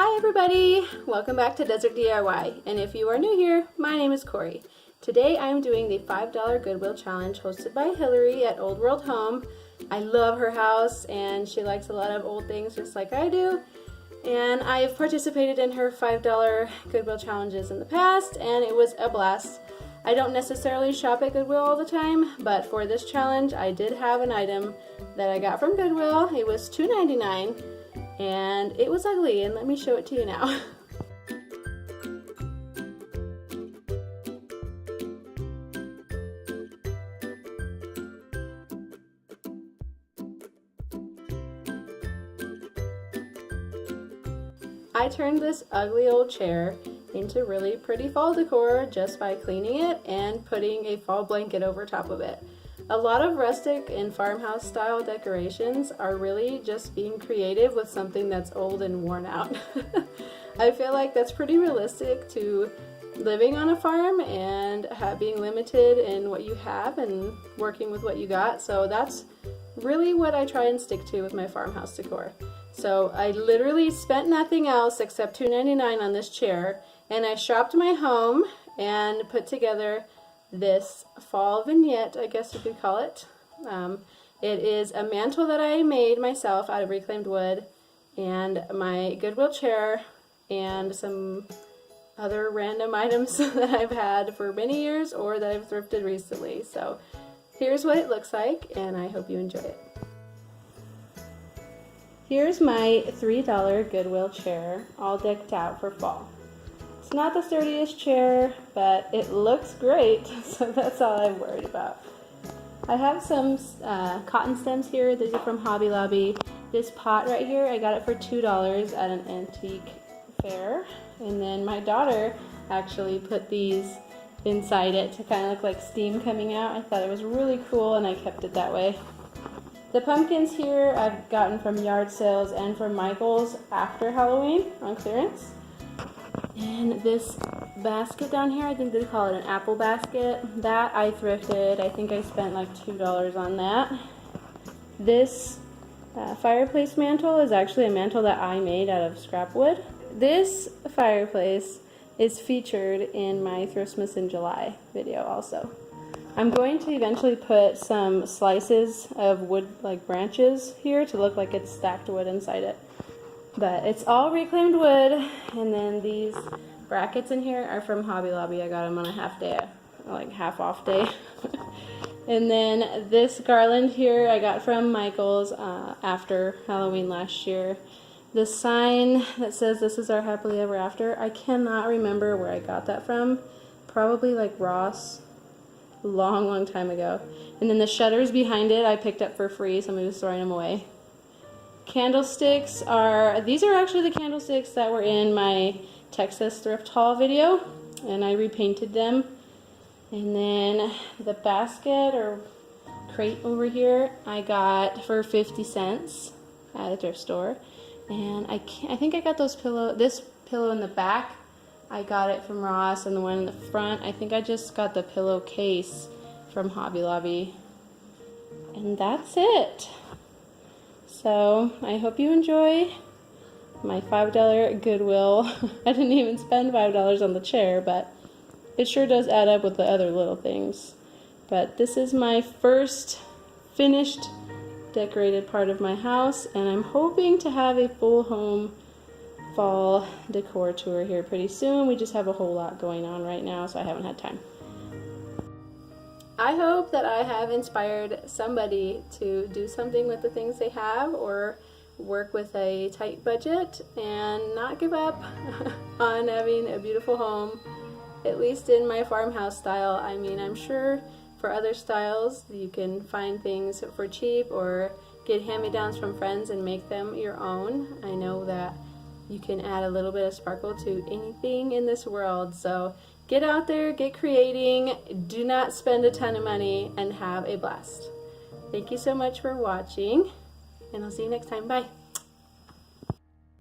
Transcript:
Hi everybody! Welcome back to Desert DIY, and if you are new here, my name is Corey. Today I'm doing the $5 Goodwill challenge hosted by Hillary at Old World Home. I love her house and she likes a lot of old things just like I do. And I've participated in her $5 Goodwill challenges in the past and it was a blast. I don't necessarily shop at Goodwill all the time, but for this challenge I did have an item that I got from Goodwill. It was $2.99 and it was ugly, and let me show it to you now. I turned this ugly old chair into really pretty fall decor just by cleaning it and putting a fall blanket over top of it. A lot of rustic and farmhouse style decorations are really just being creative with something that's old and worn out. I feel like that's pretty realistic to living on a farm and being limited in what you have and working with what you got. So that's really what I try and stick to with my farmhouse decor. So I literally spent nothing else except $2.99 on this chair, and I shopped my home and put together this fall vignette, I guess you could call it. It is a mantle that I made myself out of reclaimed wood, and my Goodwill chair, and some other random items that I've had for many years or that I've thrifted recently. So here's what it looks like, and I hope you enjoy it. Here's my $3 Goodwill chair, all decked out for fall. It's not the sturdiest chair, but it looks great, so that's all I'm worried about. I have some cotton stems here. These are from Hobby Lobby. This pot right here, I got it for $2 at an antique fair. And then my daughter actually put these inside it to kind of look like steam coming out. I thought it was really cool and I kept it that way. The pumpkins here I've gotten from yard sales and from Michael's after Halloween on clearance. And this basket down here, I think they call it an apple basket. That I thrifted. I think I spent like $2 on that. This fireplace mantle is actually a mantle that I made out of scrap wood. This fireplace is featured in my Thriftsmas in July video also. I'm going to eventually put some slices of wood, like branches here, to look like it's stacked wood inside it. But it's all reclaimed wood, and then these brackets in here are from Hobby Lobby. I got them on a half day, like half off day. And then this garland here I got from Michael's after Halloween last year. The sign that says "This is our happily ever after," I cannot remember where I got that from. Probably like Ross, long time ago. And then the shutters behind it I picked up for free. Somebody was throwing them away. Candlesticks these are actually the candlesticks that were in my Texas thrift haul video, and I repainted them. And then the basket or crate over here I got for 50 cents at a thrift store. And I think I got this pillow in the back, I got it from Ross, and the one in the front, I think I just got the pillowcase from Hobby Lobby. And that's it. So I hope you enjoy my $5 Goodwill. I didn't even spend $5 on the chair, but it sure does add up with the other little things. But this is my first finished decorated part of my house, and I'm hoping to have a full home fall decor tour here pretty soon. We just have a whole lot going on right now, so I haven't had time. I hope that I have inspired somebody to do something with the things they have, or work with a tight budget and not give up on having a beautiful home, at least in my farmhouse style. I mean, I'm sure for other styles you can find things for cheap or get hand-me-downs from friends and make them your own. I know that you can add a little bit of sparkle to anything in this world, so get out there, get creating, do not spend a ton of money, and have a blast. Thank you so much for watching, and I'll see you next time. Bye.